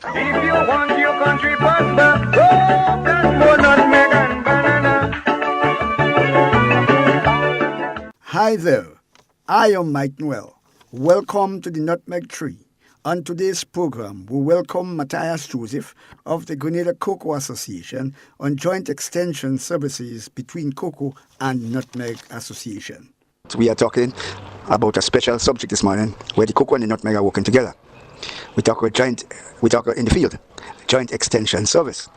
If you want your country prosper, oh, that's more nutmeg and banana. Hi there, I am Mike Noel. Welcome to the Nutmeg Tree. On today's program, we welcome Matthias Joseph of the Grenada Cocoa Association on joint extension services between Cocoa and Nutmeg Association. We are talking about a special subject this morning where the cocoa and the nutmeg are working together. We talk in the field, joint extension service.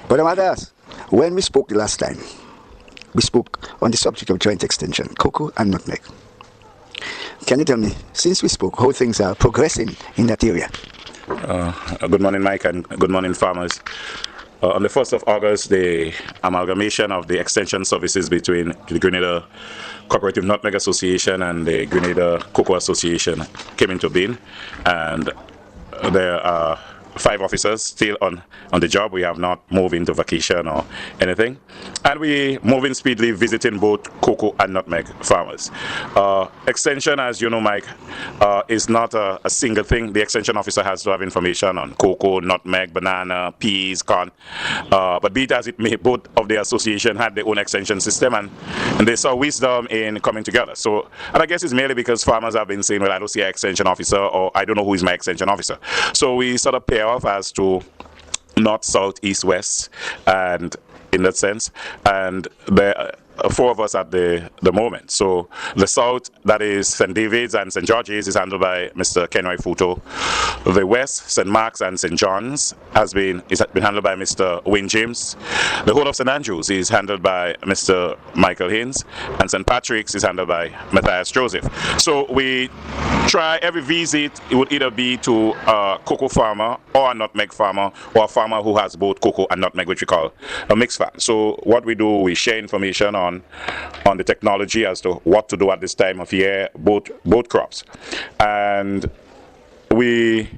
But I want to ask, when we spoke the last time, we spoke on the subject of joint extension, cocoa and nutmeg. Can you tell me, since we spoke, how things are progressing in that area? Good morning, Mike, and good morning, farmers. On the 1st of August, the amalgamation of the extension services between the Grenada Cooperative Nutmeg Association and the Grenada Cocoa Association came into being, and there are 5 officers still on the job. We have not moved into vacation or anything, and we moving speedily, visiting both cocoa and nutmeg farmers. Extension, as you know, Mike, is not a single thing. The extension officer has to have information on cocoa, nutmeg, banana, peas, corn, but be it as it may, both of the association had their own extension system, and they saw wisdom in coming together. So, and I guess it's merely because farmers have been saying, well, I don't see an extension officer, or I don't know who is my extension officer. So we sort of pair off as to north, south, east, west, and in that sense, and there are 4 of us at the moment. So the south, that is St. David's and St. George's, is handled by Mr. Kenroy Futo. The west, St. Mark's and St. John's, has been handled by Mr. Wayne James. The whole of St. Andrews is handled by Mr. Michael Haynes, and St. Patrick's is handled by Matthias Joseph. So we try every visit, it would either be to a cocoa farmer or a nutmeg farmer, or a farmer who has both cocoa and nutmeg, which we call a mixed farm. So what we do, we share information on the technology as to what to do at this time of year, both crops, and we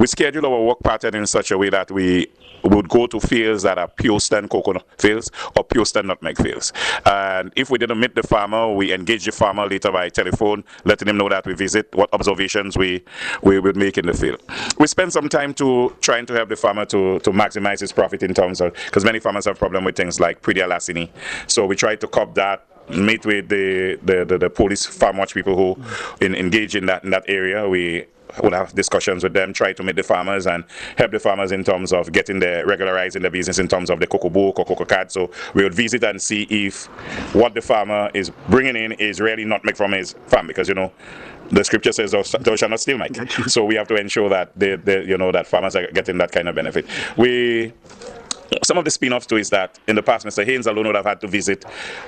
schedule our work pattern in such a way that we would go to fields that are pure stand cocoa fields or pure stand nutmeg fields. And if we didn't meet the farmer, we engage the farmer later by telephone, letting him know that we visit, what observations we would make in the field. We spend some time trying to help the farmer to maximize his profit in terms of, because many farmers have problem with things like predialasini. So we try to cop that, meet with the police farm watch people who engage in that area. We would have discussions with them, try to meet the farmers and help the farmers in terms of regularizing the business in terms of the cocoa book or cocoa card. So we would visit and see if what the farmer is bringing in is really nutmeg from his farm, because the scripture says thou shalt not steal, Mike. So we have to ensure that that farmers are getting that kind of benefit. Some of the spin-offs to is that in the past, Mr. Haynes alone would have had to visit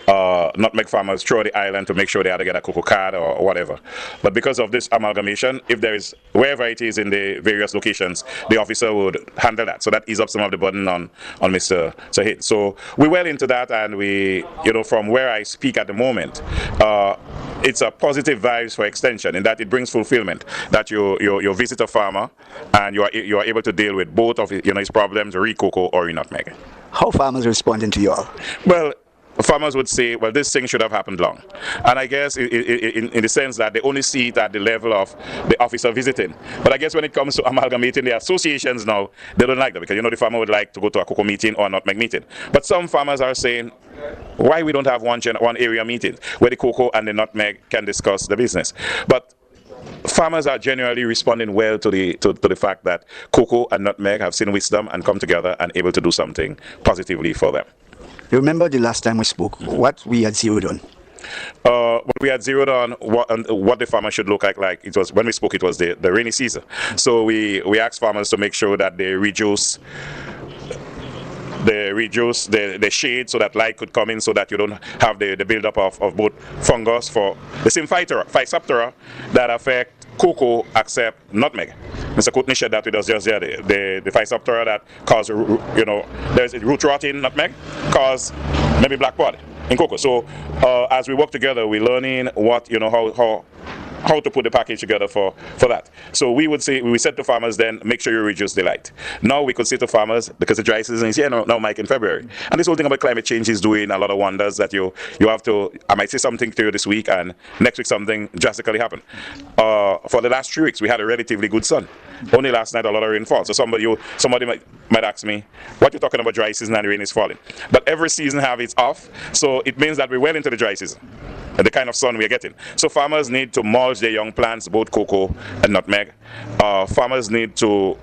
nutmeg farmers throughout the island to make sure they had to get a cocoa card or whatever. But because of this amalgamation, if there is, wherever it is in the various locations, the officer would handle that. So that eases up some of the burden on Mr. Haynes. So we're well into that, and we, from where I speak at the moment, it's a positive vibes for extension in that it brings fulfillment, that you visit a farmer and you are able to deal with both of his problems, cocoa or nutmeg. How farmers responding to you all? Well, farmers would say, well, this thing should have happened long. And I guess in the sense that they only see it at the level of the officer visiting. But I guess when it comes to amalgamating the associations now, they don't like that, because the farmer would like to go to a cocoa meeting or a nutmeg meeting. But some farmers are saying, why we don't have one area meeting where the cocoa and the nutmeg can discuss the business. But farmers are generally responding well to the fact that cocoa and nutmeg have seen wisdom and come together and able to do something positively for them. You remember the last time we spoke, what we had zeroed on? What we had zeroed on what the farmer should look like. It was, when we spoke, it was the rainy season. So we asked farmers to make sure that they reduce the shade so that light could come in, so that you don't have the buildup of both fungus for the same Phytophthora that affect cocoa except nutmeg. Mr. Courtney shared that with us just there. The Phytophthora that cause, there's root rot in nutmeg, cause maybe black pod in cocoa. So as we work together, we're learning what, how how to put the package together for that. So we said to farmers then, make sure you reduce the light. Now we could say to farmers, because the dry season is here now, Mike, in February. And this whole thing about climate change is doing a lot of wonders that you have to, I might say something to you this week and next week something drastically happen. For the last 3 weeks, we had a relatively good sun. Only last night a lot of rainfall. So somebody might ask me, what you're talking about dry season and rain is falling. But every season have its off, so it means that we're well into the dry season. The kind of sun we're getting. So farmers need to mulch their young plants, both cocoa and nutmeg. Farmers need to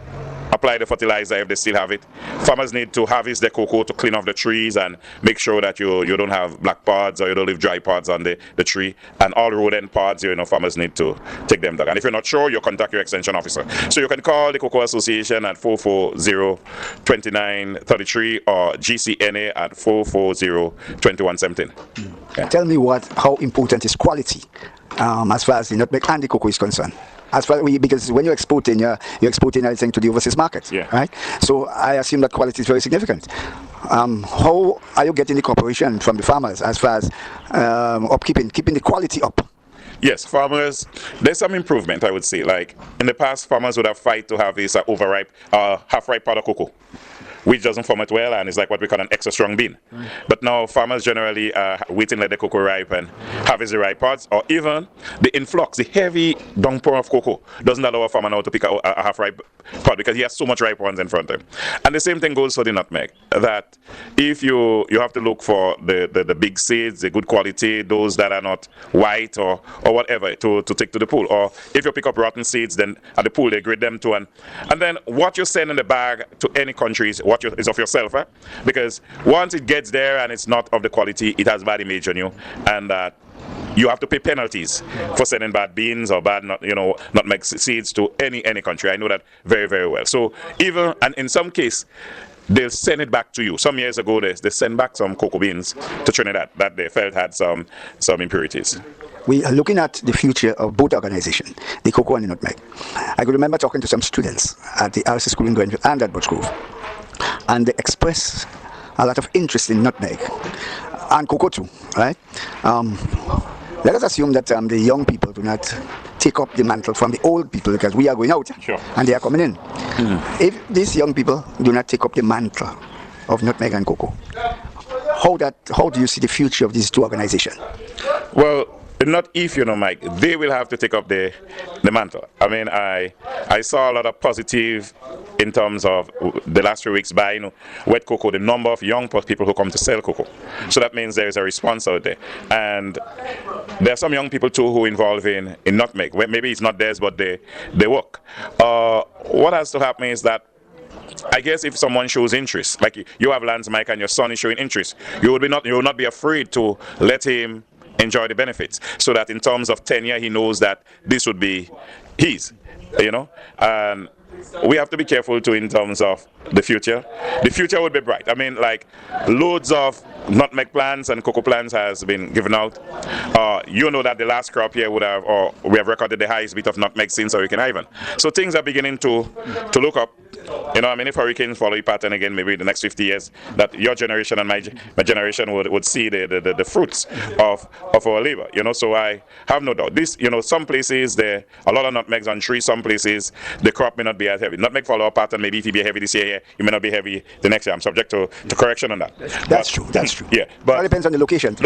apply the fertilizer if they still have it. Farmers need to harvest their cocoa to clean off the trees and make sure that you don't have black pods or you don't leave dry pods on the tree. And all rodent pods, farmers need to take them down. And if you're not sure, you contact your extension officer. So you can call the Cocoa Association at 440-2933 or GCNA at 440-2117. Yeah. Tell me how important is quality as far as the nutmeg and the cocoa is concerned. Because when you're exporting everything to the overseas market, right? So I assume that quality is very significant. How are you getting the cooperation from the farmers as far as keeping the quality up? Yes, farmers, there's some improvement, I would say. Like in the past, farmers would have fight to have this overripe, half-ripe powder cocoa, which doesn't format well and is like what we call an extra strong bean. Right. But now farmers generally waiting let the cocoa ripe and harvest the ripe pods, or even the influx, the heavy downpour of cocoa doesn't allow a farmer now to pick a half-ripe pod because he has so much ripe ones in front of him. And the same thing goes for the nutmeg, that if you have to look for the big seeds, the good quality, those that are not white or whatever to take to the pool. Or if you pick up rotten seeds, then at the pool they grade them too. And then what you send in the bag to any country is what is of yourself, right? Because once it gets there and it's not of the quality, it has bad image on you, and you have to pay penalties for sending bad beans or bad nutmeg seeds to any country. I know that very, very well. So even, and in some case, they'll send it back to you. Some years ago, they sent back some cocoa beans to Trinidad that they felt had some impurities. We are looking at the future of both organizations, the cocoa and the nutmeg. I could remember talking to some students at the RC School in Grenada and at Bush Grove, and they expressed a lot of interest in nutmeg and cocoa too, right? Let us assume that the young people do not take up the mantle from the old people, because we are going out, sure, and they are coming in. If these young people do not take up the mantle of nutmeg and cocoa, how do you see the future of these two organizations? Well, not if, Mike, they will have to take up the mantle. I mean, I saw a lot of positive in terms of the last 3 weeks by, wet cocoa, the number of young people who come to sell cocoa. So that means there is a response out there. And there are some young people too who are involved in nutmeg. Maybe it's not theirs, but they work. What has to happen is that, I guess if someone shows interest, like you have lands, Mike, and your son is showing interest, you will not be afraid to let him enjoy the benefits, so that in terms of tenure he knows that this would be his, and we have to be careful too in terms of the future. The future would be bright. I mean, like, loads of nutmeg plants and cocoa plants has been given out. That the last crop here we have recorded the highest bit of nutmeg since Hurricane Ivan. So things are beginning to look up. If hurricanes follow a pattern again, maybe in the next 50 years, that your generation and my generation would see the fruits of our labor. So I have no doubt. This, some places there are a lot of nutmegs on trees. Some places the crop may not be as heavy. Nutmeg follow a pattern. Maybe if it be heavy this year, it may not be heavy the next year. I'm subject to correction on that. That's true. Yeah, but it depends on the location.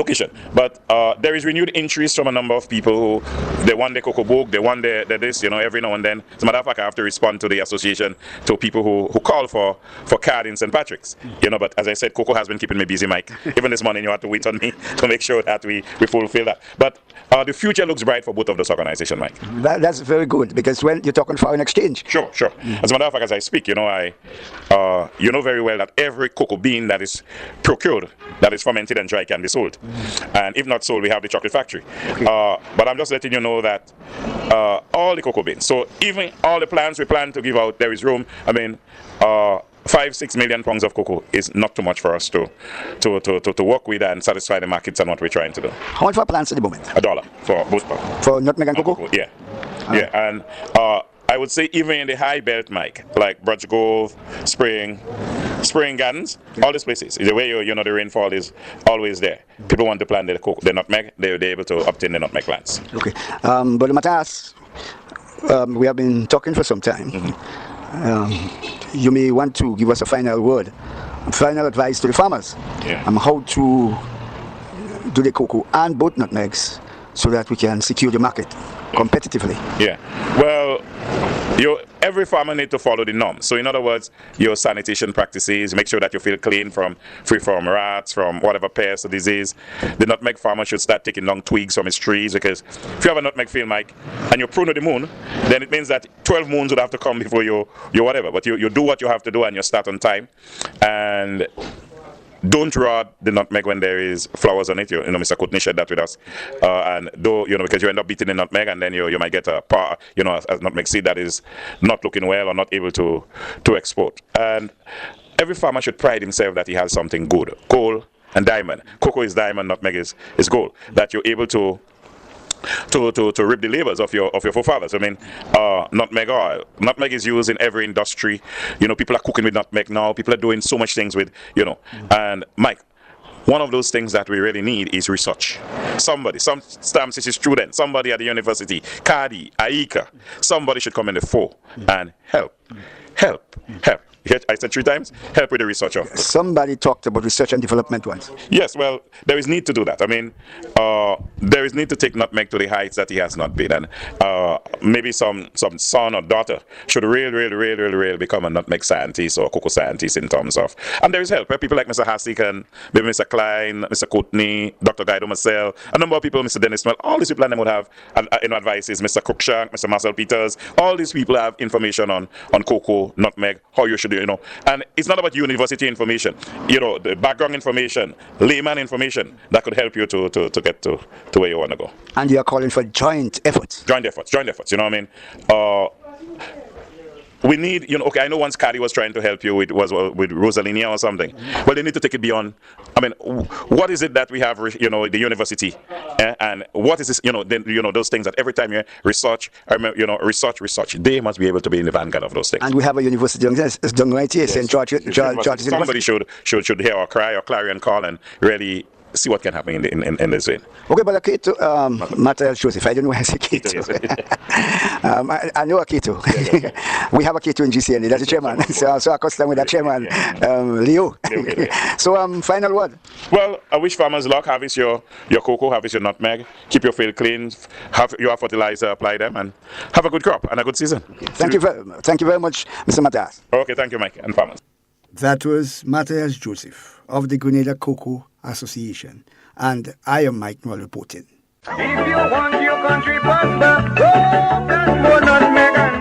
But there is renewed interest from a number of people who they want the cocoa book, they want the this. Every now and then. As a matter of fact, I have to respond to the association, to people who call for card in St. Patrick's. But as I said, cocoa has been keeping me busy, Mike. Even this morning, you had to wait on me to make sure that we fulfill that. But the future looks bright for both of those organizations, Mike. That's very good, because when you're talking foreign exchange. Sure. As a matter of fact, as I speak, you know very well that every cocoa bean that is procured, that is fermented and dry, can be sold. And if not sold, we have the chocolate factory. But I'm just letting you know that all the cocoa beans, so even all the plants we plan to give out, there is room. I mean, 5-6 million pounds of cocoa is not too much for us to work with and satisfy the markets and what we're trying to do. How much for plants at the moment? $1 for both plants. For nutmeg and cocoa? Yeah. And I would say even in the high belt, Mike, like Brudge Grove, Spring Gardens, all these places, the way the rainfall is always there. People want to plant the nutmeg, they're able to obtain the nutmeg plants. Okay. But Matthias, we have been talking for some time. You may want to give us a final word, final advice to the farmers on how to do the cocoa and both nutmegs so that we can secure the market competitively. Yeah. Well, every farmer needs to follow the norms. So in other words, your sanitation practices, make sure that you feel clean free from rats, from whatever pest or disease. The nutmeg farmer should start taking long twigs from his trees, because if you have a nutmeg field, Mike, and you're prune to the moon, then it means that 12 moons would have to come before you whatever. But you do what you have to do and you start on time. And don't rot the nutmeg when there is flowers on it. Mr. Courtney shared that with us. And though, because you end up beating the nutmeg, and then you might get a nutmeg seed that is not looking well or not able to export. And every farmer should pride himself that he has something good. Gold and diamond. Cocoa is diamond, nutmeg is gold. That you're able to reap the labors of your forefathers. I mean, nutmeg oil. Nutmeg is used in every industry. People are cooking with nutmeg now. People are doing so much things with, And Mike, one of those things that we really need is research. Sometimes it's a student, somebody at the university, Kadi, Aika, somebody should come in the fore and help. I said 3 times, help with the research of it. Somebody talked about research and development once. Yes, well, there is need to do that. I mean, there is need to take nutmeg to the heights that he has not been. And maybe some son or daughter should really become a nutmeg scientist or cocoa scientist in terms of. And there is help. People like Mr. Hassick and maybe Mr. Klein, Mr. Courtney, Dr. Guido Marcel, a number of people, Mr. Dennis Mel, all these people and them would have advices, Mr. Cruikshank, Mr. Marcel Peters, all these people have information on cocoa, nutmeg, how you should do. And it's not about university information, the background information, layman information that could help you to get to where you want to go. And you are calling for joint efforts. Joint efforts, you know what I mean? We need, I know once Kadi was trying to help you with Rosalina or something. Well, they need to take it beyond. I mean, what is it that we have, the university, and what is this, those things that every time you research, research, they must be able to be in the vanguard of those things. And we have a university done right here, St. George's University. Somebody should hear our cry or clarion call and really see what can happen in this vein. Okay, but Keto, Matthias Joseph, I don't know why I say Keto. I know a Keto. We have a Keto in GCNA, that's the chairman. So I accustomed with that chairman, Leo. So final word. Well, I wish farmers luck. Harvest your cocoa, harvest your nutmeg, keep your field clean, have your fertilizer, apply them, and have a good crop and a good season. Thank you very much, Mr. Matthias. Okay, thank you, Mike, and farmers. That was Matthias Joseph of the Grenada Cocoa Association, and I am Mike Noel reporting. If you want your country prosper, oh, that's more nutmeg and